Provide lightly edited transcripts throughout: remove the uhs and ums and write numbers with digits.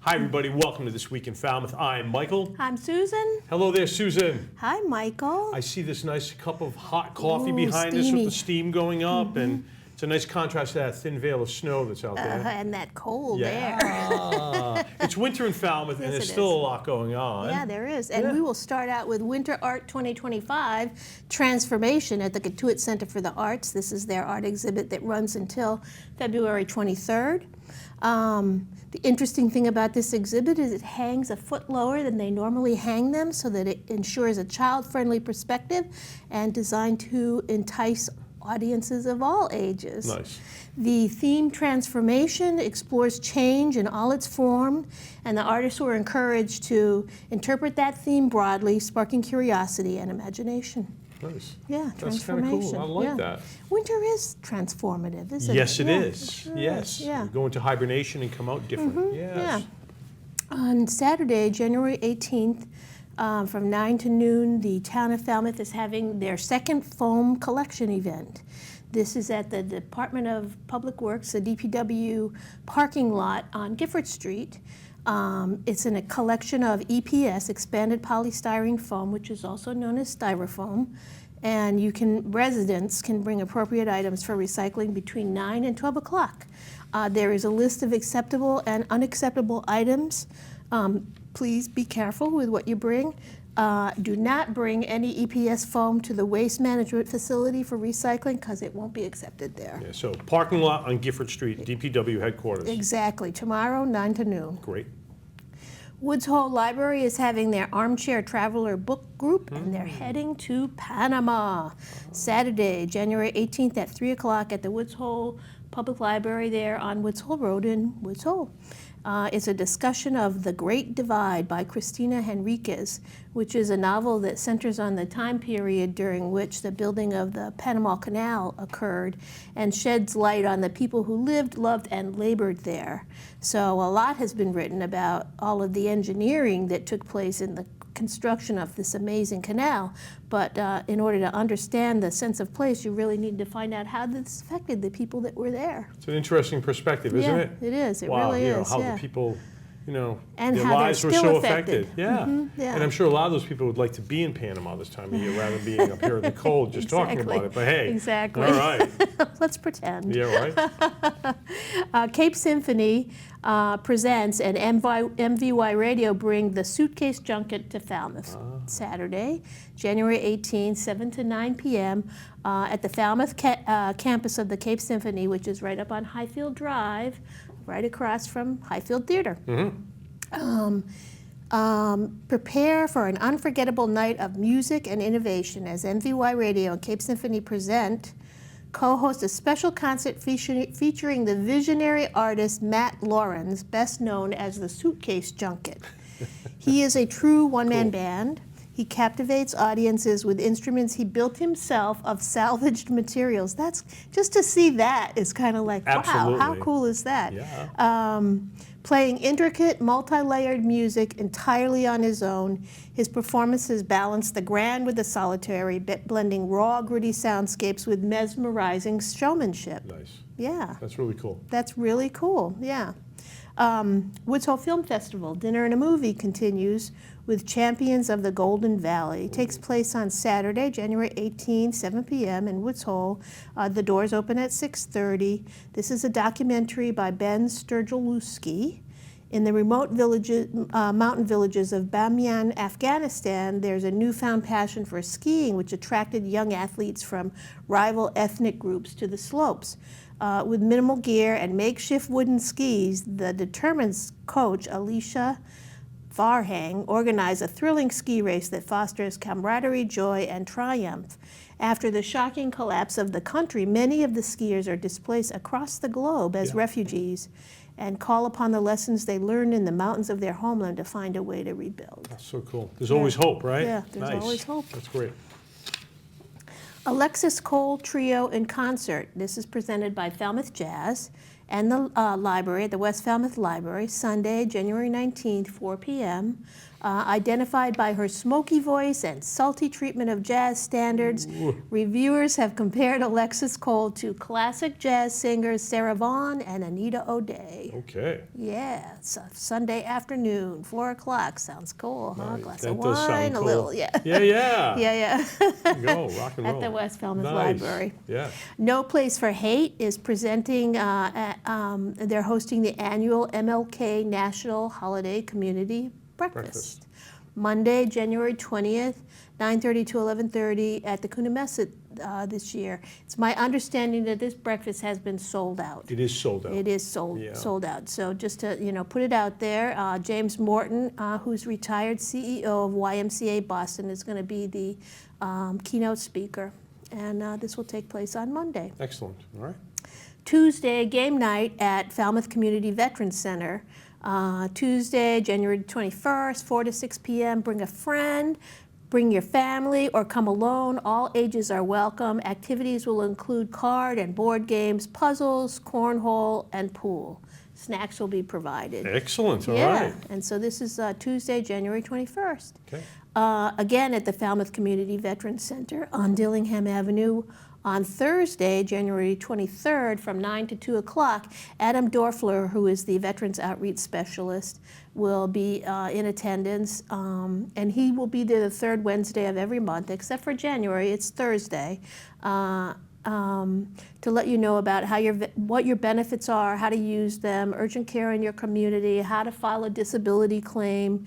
Hi, everybody. Welcome to This Week in Falmouth. I'm Michael. I'm Susan. Hello there, Susan. Hi, Michael. I see this nice cup of hot coffee Ooh, behind us steamy. with the steam going up, and it's a nice contrast to that thin veil of snow that's out there. And that cold Yeah. air. It's winter in Falmouth, and Yes, there's it still is. a lot going on. Yeah, there is. And Yeah. we will start out with Winter Art 2025 Transformation at the Katuitt Center for the Arts. This is their art exhibit that runs until February 23rd. The interesting thing about this exhibit is it hangs a foot lower than they normally hang them so that it ensures a child-friendly perspective and designed to entice audiences of all ages. Nice. The theme Transformation explores change in all its form, and the artists were encouraged to interpret that theme broadly, sparking curiosity and imagination. Nice. Yeah, That's kind of transformation. cool. I like yeah. that. Winter is transformative, isn't Yes, it? it Yeah, is. sure Yes. Yeah. You go into hibernation and come out different. Yes. Yeah. On Saturday, January 18th, from 9 to noon, the town of Falmouth is having their second foam collection event. This is at the Department of Public Works, the DPW parking lot on Gifford Street. It's in a collection of EPS, expanded polystyrene foam, which is also known as styrofoam. And residents can bring appropriate items for recycling between 9 and 12 o'clock. There is a list of acceptable and unacceptable items. Please be careful with what you bring. Do not bring any EPS foam to the waste management facility for recycling because it won't be accepted there. Yeah, so parking lot on Gifford Street, DPW headquarters. Exactly. Tomorrow, 9 to noon. Great. Woods Hole Library is having their Armchair Traveler book group, and they're heading to Panama. Saturday, January 18th at 3 o'clock at the Woods Hole Public Library there on Woods Hole Road in Woods Hole. It's a discussion of The Great Divide by Cristina Henriquez, which is a novel that centers on the time period during which the building of the Panama Canal occurred and sheds light on the people who lived, loved, and labored there. So a lot has been written about all of the engineering that took place in the construction of this amazing canal, but in order to understand the sense of place, you really need to find out how this affected the people that were there. It's an interesting perspective, isn't it? It is. It Wow, really you know, is. how yeah. the people, you know, And their how they're lives were still so affected. Yeah. yeah. And I'm sure a lot of those people would like to be in Panama this time of year rather than being up here in the cold just talking about it. But hey, Exactly. all right. Let's pretend. Yeah, right. Cape Symphony presents, and MVY Radio bring the Suitcase Junket to Falmouth. Saturday, January 18th, 7 to 9 p.m. At the Falmouth campus of the Cape Symphony, which is right up on Highfield Drive, right across from Highfield Theater. Prepare for an unforgettable night of music and innovation as MVY Radio and Cape Symphony present co-host a special concert featuring the visionary artist Matt Laurens, best known as the Suitcase Junket. He is a true one-man band. He captivates audiences with instruments he built himself of salvaged materials. That's just to see that is kind of like, Absolutely. wow, how cool is that? Yeah. Playing intricate, multi-layered music entirely on his own, his performances balance the grand with the solitary, blending raw, gritty soundscapes with mesmerizing showmanship. Nice. Yeah. That's really cool. That's really cool, yeah. Woods Hole Film Festival, Dinner and a Movie continues with Champions of the Golden Valley. It takes place on Saturday, January 18th, 7 p.m. in Woods Hole. The doors open at 6:30. This is a documentary by Ben Sturgelowski. In the remote mountain villages of Bamiyan, Afghanistan, there's a newfound passion for skiing, which attracted young athletes from rival ethnic groups to the slopes. With minimal gear and makeshift wooden skis, the determined coach, Alicia Farhang, organized a thrilling ski race that fosters camaraderie, joy, and triumph. After the shocking collapse of the country, many of the skiers are displaced across the globe as refugees and call upon the lessons they learned in the mountains of their homeland to find a way to rebuild. That's so cool. There's always hope, right? Yeah, there's Nice. always hope. That's great. Alexis Cole Trio in Concert. This is presented by Falmouth Jazz and the library, the West Falmouth Library, Sunday, January 19th, 4 p.m. Identified by her smoky voice and salty treatment of jazz standards, reviewers have compared Alexis Cole to classic jazz singers Sarah Vaughan and Anita O'Day. Okay. Yeah, it's a Sunday afternoon, 4 o'clock. Sounds cool, huh? Nice. Glass That of does sound wine, cool. a little, yeah. Yeah, yeah. Yeah, yeah. Go, rock and roll. At the West Falmouth Nice. Library. Yeah. No Place for Hate is presenting, they're hosting the annual MLK National Holiday Community Breakfast. Monday, January 20th, 9:30 to 11:30 at the Coonamessett this year. It's my understanding that this breakfast has been sold out. It is sold out. It is sold out. So just to put it out there, James Morton, who's retired CEO of YMCA Boston, is going to be the keynote speaker, and this will take place on Monday. Excellent. All right. Tuesday, game night at Falmouth Community Veterans Center. Tuesday, January 21st, 4 to 6 p.m. Bring a friend, bring your family, or come alone. All ages are welcome. Activities will include card and board games, puzzles, cornhole, and pool. Snacks will be provided. Excellent. All Yeah, right. and so this is Tuesday, January 21st. Okay. Again at the Falmouth Community Veterans Center on Dillingham Avenue. On Thursday, January 23rd, from 9 to 2 o'clock, Adam Dorfler, who is the Veterans Outreach Specialist, will be in attendance, and he will be there the third Wednesday of every month, except for January, it's Thursday, to let you know about how what your benefits are, how to use them, urgent care in your community, how to file a disability claim,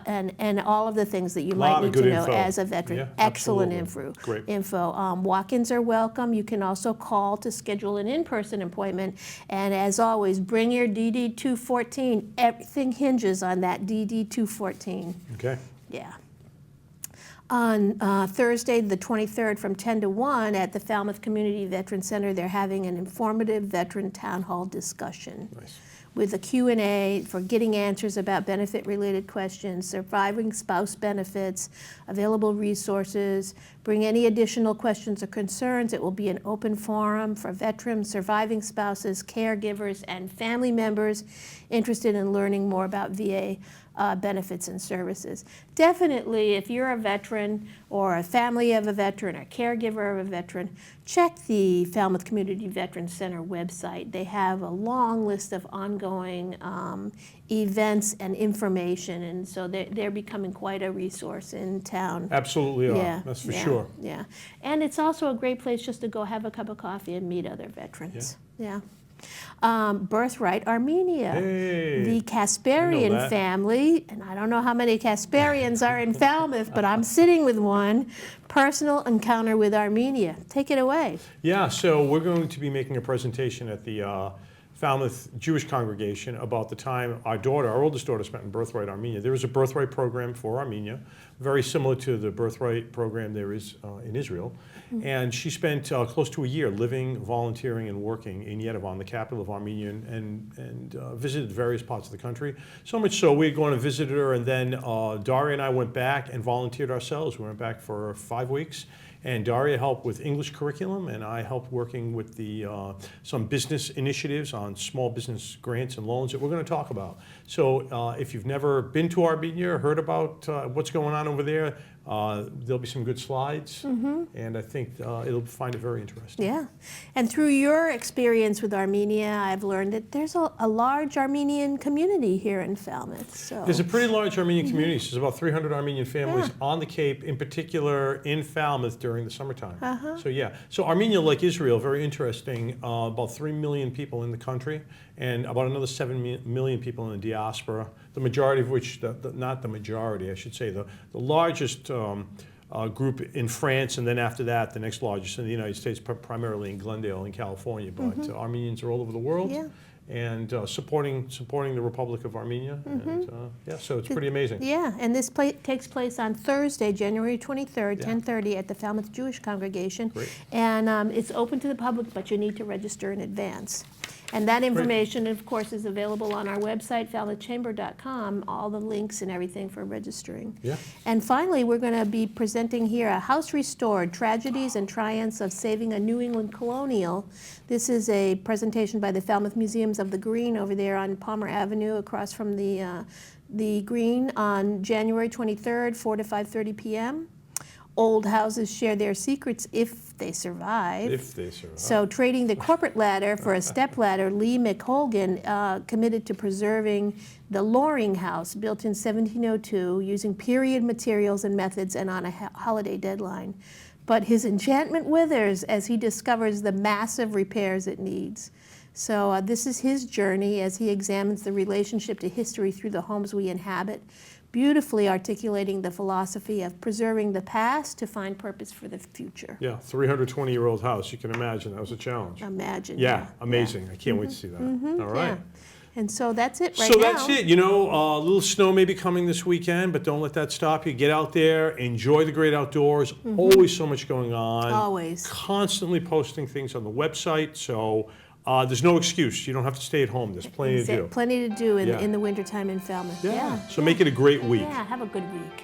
and all of the things that you might need to know as a veteran. Yeah, Excellent absolutely. Great. info. Walk-ins are welcome. You can also call to schedule an in-person appointment. And as always, bring your DD-214. Everything hinges on that DD-214. Okay. Yeah. On Thursday, the 23rd, from 10 to 1 at the Falmouth Community Veteran Center, they're having an informative veteran town hall discussion. Nice. With a Q&A for getting answers about benefit-related questions, surviving spouse benefits, available resources. Bring any additional questions or concerns. It will be an open forum for veterans, surviving spouses, caregivers, and family members interested in learning more about VA benefits and services. Definitely, if you're a veteran or a family of a veteran or caregiver of a veteran, check the Falmouth Community Veterans Center website. They have a long list of ongoing events and information, and so they're becoming quite a resource in town. Absolutely are. Yeah, That's for yeah, sure. Yeah, and it's also a great place just to go have a cup of coffee and meet other veterans. Yeah. Birthright Armenia. Hey, The Kasparian family, and I don't know how many Kasparians are in Falmouth, but I'm sitting with one. Personal encounter with Armenia. Take it away. Yeah, so we're going to be making a presentation at the Falmouth Jewish congregation about the time our oldest daughter, spent in Birthright Armenia. There is a birthright program for Armenia, very similar to the birthright program there is in Israel. And she spent close to a year living, volunteering, and working in Yerevan, the capital of Armenia, and visited various parts of the country. So much so we had gone and visited her, and then Daria and I went back and volunteered ourselves. We went back for 5 weeks. And Daria helped with English curriculum, and I helped working with the some business initiatives on small business grants and loans that we're going to talk about. So if you've never been to Armenia or heard about what's going on over there, there'll be some good slides, and I think you'll find it very interesting. Yeah, and through your experience with Armenia, I've learned that there's a large Armenian community here in Falmouth. So there's a pretty large Armenian community. There's about 300 Armenian families on the Cape, in particular in Falmouth during the summertime. So yeah, so Armenia, like Israel, very interesting. About 3 million people in the country, and about another 7 million people in the diaspora. The majority of which, not the majority, I should say, the largest group in France, and then after that, the next largest in the United States, primarily in Glendale in California. But Armenians are all over the world. Yeah. And supporting the Republic of Armenia, and yeah, so it's pretty amazing. Yeah, and this takes place on Thursday, January 23rd, 10:30 at the Falmouth Jewish Congregation. Great. And it's open to the public, but you need to register in advance. And that information, of course, is available on our website, falmouthchamber.com, all the links and everything for registering. Yeah. And finally, we're going to be presenting here a House Restored, Tragedies and Triumphs of Saving a New England Colonial. This is a presentation by the Falmouth Museums of the Green over there on Palmer Avenue across from the Green on January 23rd, 4 to 5:30 p.m. Old houses share their secrets if they survive. If they survive. So trading the corporate ladder for a step ladder, Lee McHolgan committed to preserving the Loring House, built in 1702, using period materials and methods and on a holiday deadline. But his enchantment withers as he discovers the massive repairs it needs. So this is his journey as he examines the relationship to history through the homes we inhabit, beautifully articulating the philosophy of preserving the past to find purpose for the future. Yeah, 320-year-old house. You can imagine that was a challenge. Imagine. Yeah, amazing. I can't wait to see that. All right. Yeah. And so that's it right So now. that's it. You know, a little snow may be coming this weekend, but don't let that stop you. Get out there, enjoy the great outdoors. Always so much going on. Always. Constantly posting things on the website. So there's no excuse. You don't have to stay at home. There's plenty to do. Plenty to do Yeah. in the wintertime in Falmouth. Yeah. So make it a great week. Yeah, have a good week.